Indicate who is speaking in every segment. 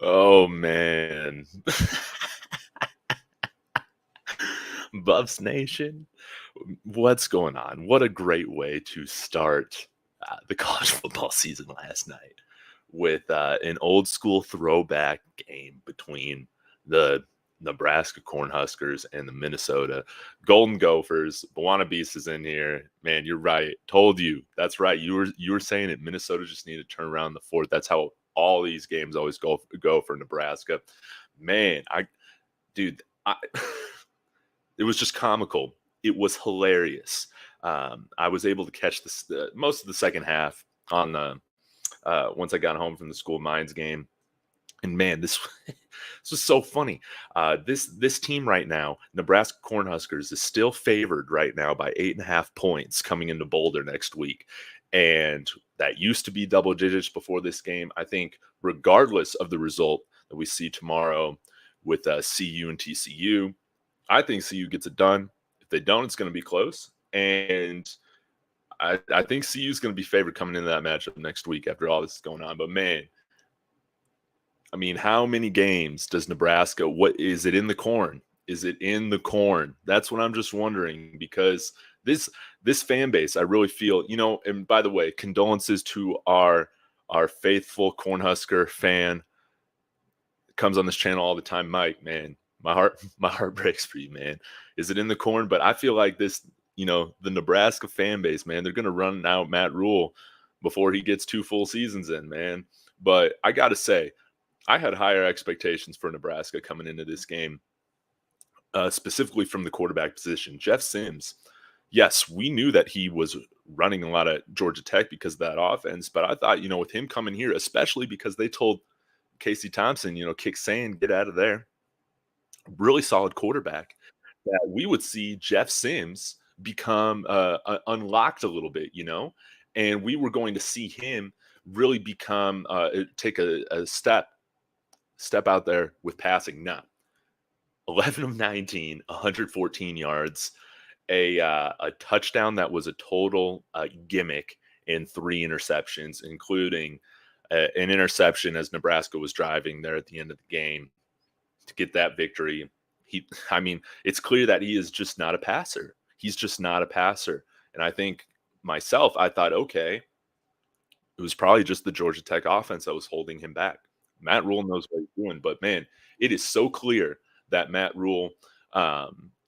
Speaker 1: Oh man. Buffs Nation, what's going on? What a great way to start the college football season last night with an old school throwback game between the Nebraska Cornhuskers and the Minnesota Golden Gophers. Buwana Beast is in here. Man, you're right. Told you. That's right. You were saying it. Minnesota just needed to turn around the fourth. That's how all these games always go for Nebraska. Man, dude, I it was just comical. It was hilarious. I was able to catch most of the second half on the once I got home from the School Minds game. And man, this this was so funny. This team right now, Nebraska Cornhuskers, is still favored right now by 8.5 points coming into Boulder next week, and that used to be double digits before this game. I think, regardless of the result that we see tomorrow with CU and TCU, I think CU gets it done. If they don't, it's going to be close, and I think CU is going to be favored coming into that matchup next week after all this is going on. But man, I mean, how many games does Nebraska? What is it in the corn? Is it in the corn? That's what I'm just wondering, because this fan base, I really feel, and by the way, condolences to our faithful Cornhusker fan. Comes on this channel all the time, Mike. Man, my heart breaks for you, man. Is it in the corn? But I feel like this, the Nebraska fan base, man, they're gonna run out Matt Rhule before he gets 2 full seasons in, man. But I gotta say, I had higher expectations for Nebraska coming into this game, specifically from the quarterback position. Jeff Sims, yes, we knew that he was running a lot of Georgia Tech because of that offense, but I thought, with him coming here, especially because they told Casey Thompson, kick sand, get out of there. Really solid quarterback, that we would see Jeff Sims become unlocked a little bit, and we were going to see him really become take a step out there with passing. Now, 11 of 19, 114 yards, a touchdown that was a total gimmick, and 3 interceptions, including an interception as Nebraska was driving there at the end of the game to get that victory. It's clear that he is just not a passer. He's just not a passer. And I think I thought, okay, it was probably just the Georgia Tech offense that was holding him back. Matt Rhule knows what he's doing, but man, it is so clear that Matt Rhule,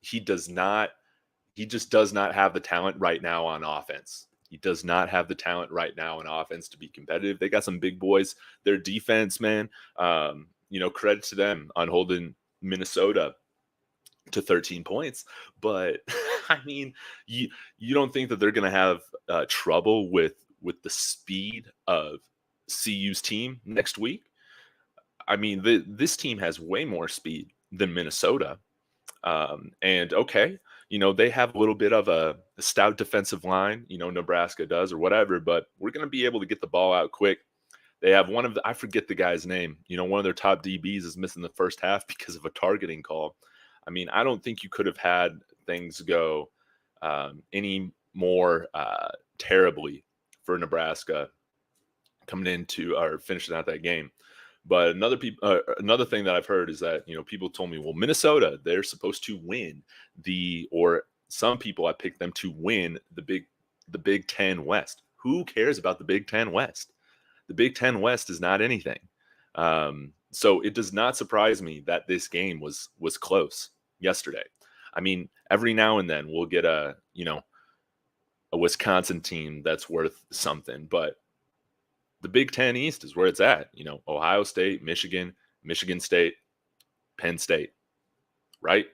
Speaker 1: he just does not have the talent right now on offense. He does not have the talent right now on offense to be competitive. They got some big boys. Their defense, man, credit to them on holding Minnesota to 13 points. But you don't think that they're going to have trouble with the speed of CU's team next week? This team has way more speed than Minnesota. And okay, they have a little bit of a stout defensive line, Nebraska does, or whatever, but we're going to be able to get the ball out quick. They have I forget the guy's name, one of their top DBs is missing the first half because of a targeting call. I don't think you could have had things go any more terribly for Nebraska coming into or finishing out that game. But another thing that I've heard is that, people told me, well, Minnesota, they're supposed to win or some people, I picked them to win the Big Ten West. Who cares about the Big Ten West? The Big Ten West is not anything. So it does not surprise me that this game was close yesterday. Every now and then we'll get a Wisconsin team that's worth something, but the Big Ten East is where it's at. Ohio State, Michigan State, Penn State, right?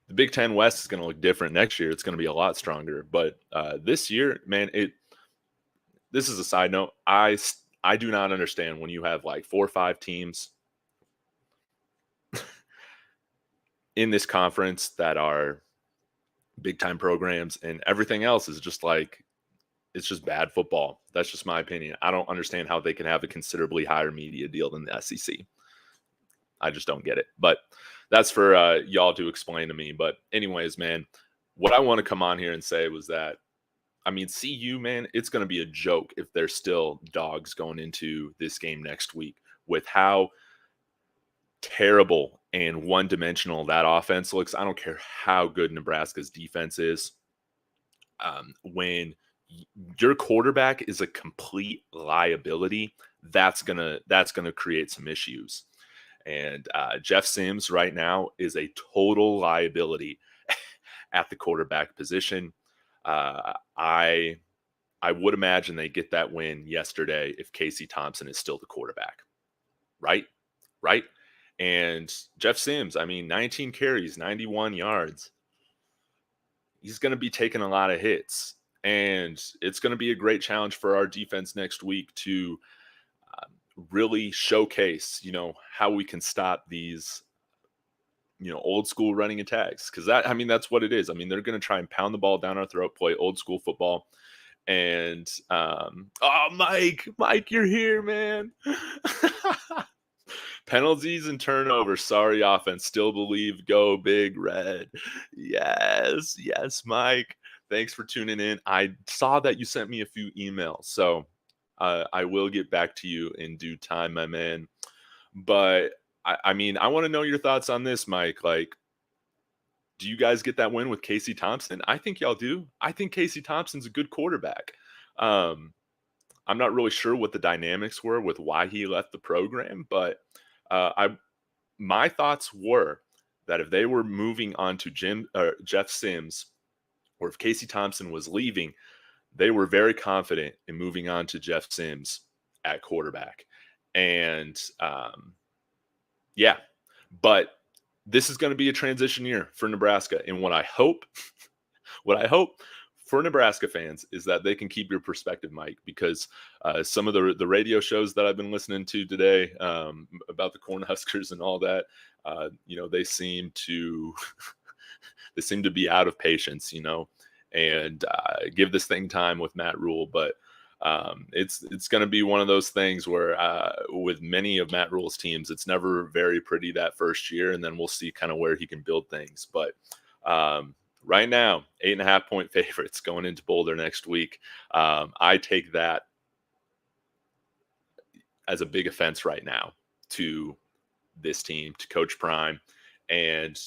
Speaker 1: The Big Ten West is going to look different next year. It's going to be a lot stronger. But this year, man, this is a side note. I do not understand when you have like 4 or 5 teams in this conference that are big time programs, and everything else is just like, it's just bad football. That's just my opinion. I don't understand how they can have a considerably higher media deal than the SEC. I just don't get it. But that's for y'all to explain to me. But anyways, man, what I want to come on here and say was that, CU, man, it's going to be a joke if they're still dogs going into this game next week with how terrible and one-dimensional that offense looks. I don't care how good Nebraska's defense is. When your quarterback is a complete liability, that's gonna create some issues. And Jeff Sims right now is a total liability at the quarterback position. I would imagine they get that win yesterday if Casey Thompson is still the quarterback, right? Right? And Jeff Sims, I mean, 19 carries, 91 yards. He's going to be taking a lot of hits. And it's going to be a great challenge for our defense next week to really showcase, how we can stop these, old school running attacks. Because that's what it is. I mean, they're going to try and pound the ball down our throat, play old school football. And Mike, you're here, man. Penalties and turnovers. Sorry, offense. Still believe. Go Big Red. Yes, Mike. Thanks for tuning in. I saw that you sent me a few emails, so I will get back to you in due time, my man. But I want to know your thoughts on this, Mike. Like, do you guys get that win with Casey Thompson? I think y'all do. I think Casey Thompson's a good quarterback. I'm not really sure what the dynamics were with why he left the program, but my thoughts were that if they were moving on to Jeff Sims, or if Casey Thompson was leaving, they were very confident in moving on to Jeff Sims at quarterback. And but this is going to be a transition year for Nebraska. And what I hope for Nebraska fans is that they can keep your perspective, Mike, because some of the radio shows that I've been listening to today about the Cornhuskers and all that, they seem to be out of patience, and give this thing time with Matt Rhule. But it's going to be one of those things where with many of Matt Rhule's teams, it's never very pretty that first year, and then we'll see kind of where he can build things. But right now, 8.5-point favorites going into Boulder next week. I take that as a big offense right now to this team, to Coach Prime. And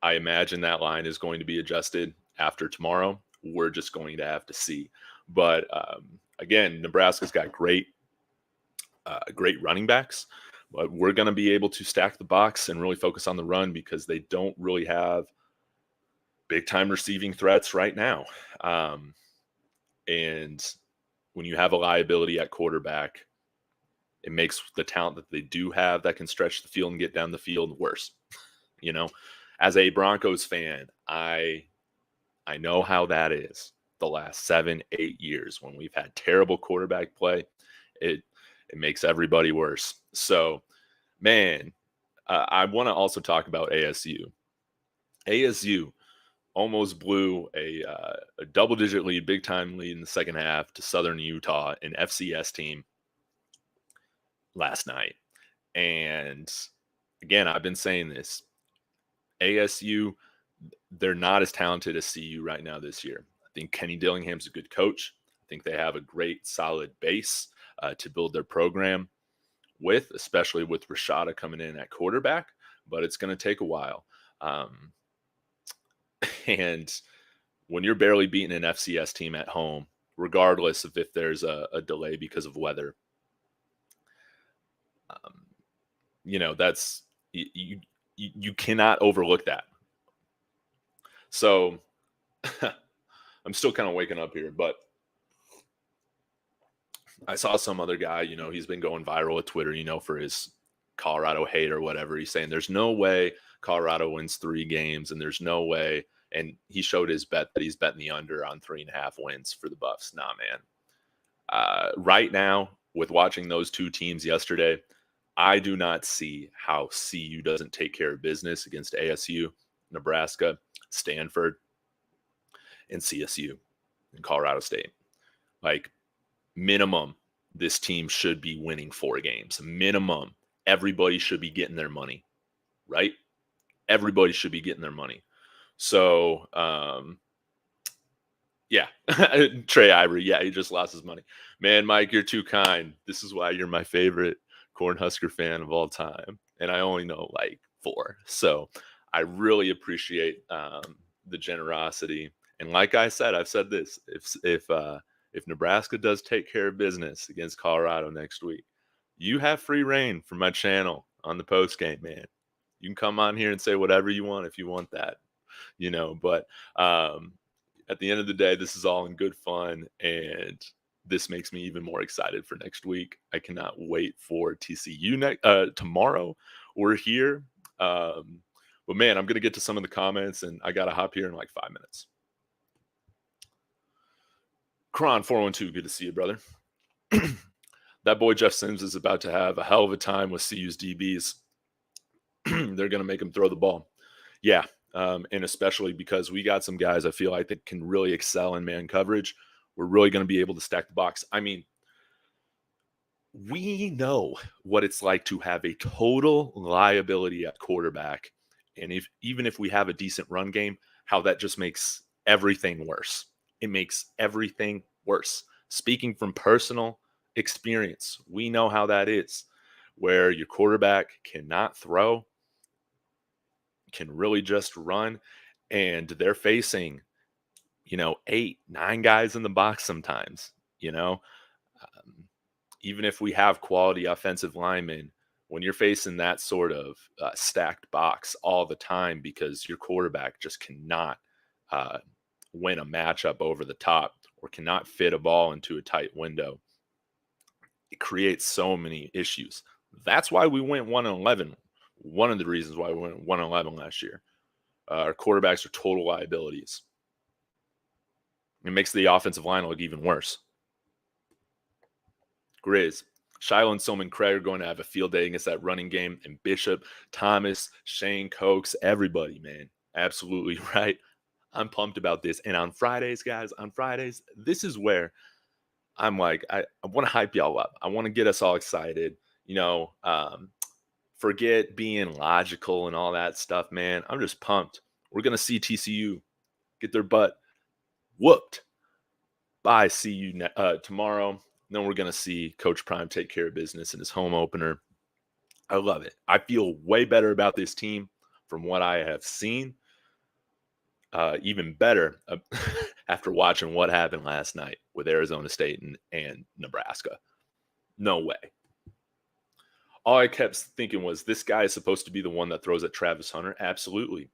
Speaker 1: I imagine that line is going to be adjusted after tomorrow. We're just going to have to see. But again, Nebraska's got great running backs, but we're going to be able to stack the box and really focus on the run because they don't really have big time receiving threats right now. And when you have a liability at quarterback, it makes the talent that they do have that can stretch the field and get down the field worse. As a Broncos fan, I know how that is. The last 7-8 years when we've had terrible quarterback play, it makes everybody worse. So, man, I want to also talk about ASU. ASU almost blew a double-digit lead, big-time lead in the second half to Southern Utah, an FCS team, last night. And again, I've been saying this. ASU, they're not as talented as CU right now this year. I think Kenny Dillingham's a good coach. I think they have a great, solid base to build their program with, especially with Rashada coming in at quarterback. But it's going to take a while. And when you're barely beating an FCS team at home, regardless of if there's a delay because of weather, that's you cannot overlook that. So I'm still kind of waking up here, but I saw some other guy, he's been going viral at Twitter, for his Colorado hate or whatever. He's saying there's no way Colorado wins 3 games, and there's no way. And he showed his bet that he's betting the under on 3.5 wins for the Buffs. Nah, man. Right now, with watching those two teams yesterday, I do not see how CU doesn't take care of business against ASU, Nebraska, Stanford, and CSU and Colorado State. Like, minimum, this team should be winning 4 games. Minimum, everybody should be getting their money, right? Everybody should be getting their money. So, yeah, Trey Ivory, yeah, he just lost his money. Man, Mike, you're too kind. This is why you're my favorite Cornhusker fan of all time. and I only know like 4. So I really appreciate the generosity. And like I said, I've said this: if Nebraska does take care of business against Colorado next week, you have free reign for my channel on the post game, man. You can come on here and say whatever you want if you want that, But at the end of the day, this is all in good fun, and this makes me even more excited for next week. I cannot wait for TCU tomorrow. We're here. But man, I'm gonna get to some of the comments, and I gotta hop here in like 5 minutes. Kron 412, good to see you, brother. That boy Jeff Sims is about to have a hell of a time with CU's DBs. They're gonna make him throw the ball. Yeah, and especially because we got some guys I feel like that can really excel in man coverage. We're really going to be able to stack the box. I mean, we know what it's like to have a total liability at quarterback. And even if we have a decent run game, how that just makes everything worse. It makes everything worse. Speaking from personal experience, we know how that is, where your quarterback cannot throw, can really just run, and they're facing 8, 9 guys in the box sometimes. Even if we have quality offensive linemen, when you're facing that sort of stacked box all the time because your quarterback just cannot win a matchup over the top or cannot fit a ball into a tight window, it creates so many issues. That's why we went 1-11. One of the reasons why we went 1-11 last year. Our quarterbacks are total liabilities. It makes the offensive line look even worse. Grizz, Shiloh and Silman Craig are going to have a field day against that running game. And Bishop, Thomas, Shane Cokes, everybody, man. Absolutely right. I'm pumped about this. And on Fridays, guys, this is where I'm like, I want to hype y'all up. I want to get us all excited. Forget being logical and all that stuff, man. I'm just pumped. We're going to see TCU get their butt whooped by CU tomorrow. Then we're going to see Coach Prime take care of business in his home opener. I love it. I feel way better about this team from what I have seen. Even better after watching what happened last night with Arizona State and Nebraska. No way. All I kept thinking was, this guy is supposed to be the one that throws at Travis Hunter. Absolutely.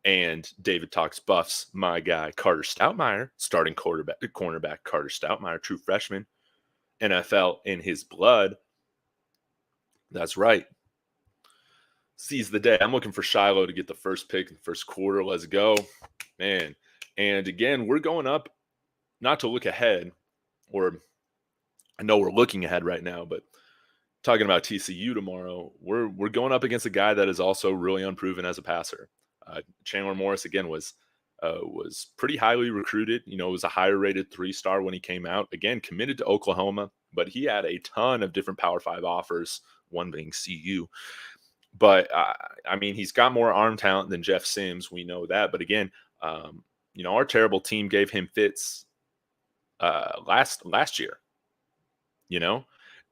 Speaker 1: And David Talks Buffs, my guy, Carter Stoutmire, starting cornerback Carter Stoutmire, true freshman, NFL in his blood. That's right. Seize the day. I'm looking for Shiloh to get the first pick in the first quarter. Let's go, man. And again, we're going up, not to look ahead, or I know we're looking ahead right now, but talking about TCU tomorrow, we're going up against a guy that is also really unproven as a passer. Chandler Morris, again, was pretty highly recruited. Was a higher rated 3-star when he came out. Again, committed to Oklahoma, but he had a ton of different Power 5 offers, one being CU. But, I mean, he's got more arm talent than Jeff Sims. We know that. But again, our terrible team gave him fits last year,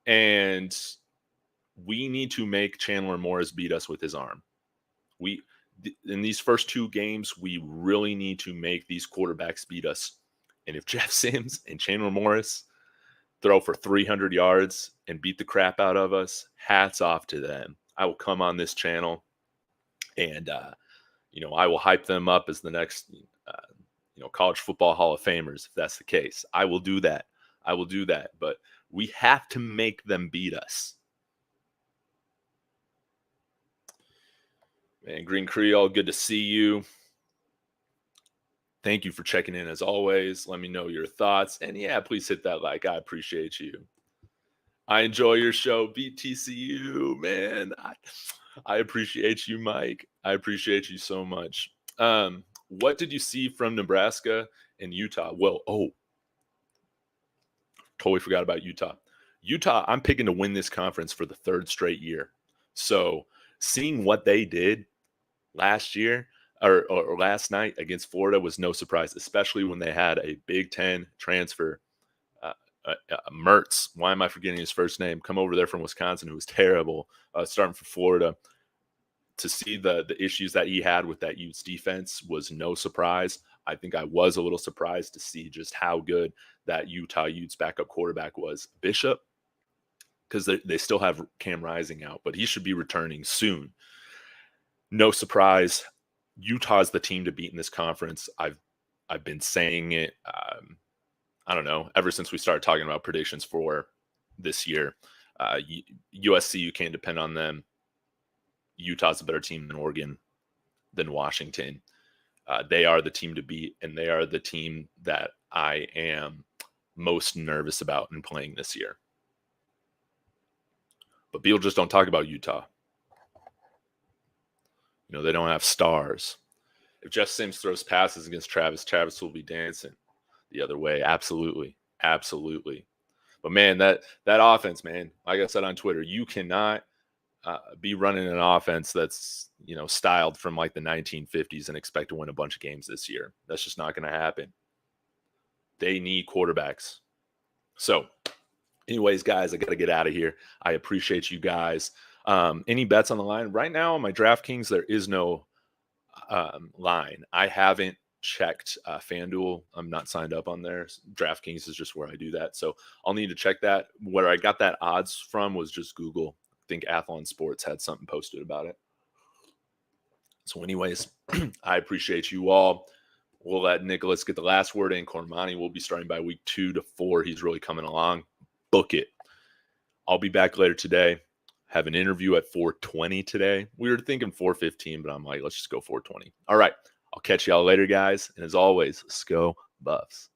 Speaker 1: and we need to make Chandler Morris beat us with his arm. In these first 2 games, we really need to make these quarterbacks beat us. And if Jeff Sims and Chandler Morris throw for 300 yards and beat the crap out of us, hats off to them. I will come on this channel and, I will hype them up as the next, college football Hall of Famers, if that's the case. I will do that. But we have to make them beat us. Man, Green Creole, good to see you. Thank you for checking in as always. Let me know your thoughts. And yeah, please hit that like. I appreciate you. I enjoy your show. BTCU, man. I appreciate you, Mike. I appreciate you so much. What did you see from Nebraska and Utah? Well, totally forgot about Utah. I'm picking to win this conference for the 3rd straight year. So seeing what they did last year or last night against Florida was no surprise, especially when they had a Big Ten transfer, Mertz. Why am I forgetting his first name? Come over there from Wisconsin, who was terrible, starting for Florida. to see the issues that he had with that Utes defense was no surprise. I think I was a little surprised to see just how good that Utah Utes backup quarterback was, Bishop, because they still have Cam Rising out, but he should be returning soon. No surprise, Utah's the team to beat in this conference. I've been saying it. I don't know, ever since we started talking about predictions for this year. USC, you can't depend on them. Utah's a better team than Oregon, than Washington. They are the team to beat, and they are the team that I am most nervous about in playing this year. But people just don't talk about Utah. You know, they don't have stars. If Jeff Sims throws passes against Travis, Travis will be dancing the other way. Absolutely. Absolutely. But man, that offense, man, like I said on Twitter, you cannot be running an offense that's, you know, styled from like the 1950s and expect to win a bunch of games this year. That's just not going to happen. They need quarterbacks. So anyways, guys, I got to get out of here. I appreciate you guys. Any bets on the line? Right now on my DraftKings, there is no line. I haven't checked FanDuel. I'm not signed up on there. DraftKings is just where I do that. So I'll need to check that. Where I got that odds from was just Google. I think Athlon Sports had something posted about it. So anyways, I appreciate you all. We'll let Nicholas get the last word in. Cormani will be starting by week 2 to 4. He's really coming along. Book it. I'll be back later today. Have an interview at 4:20 today. We were thinking 4:15, but I'm like, let's just go 4:20. All right. I'll catch y'all later, guys. And as always, let's go Buffs.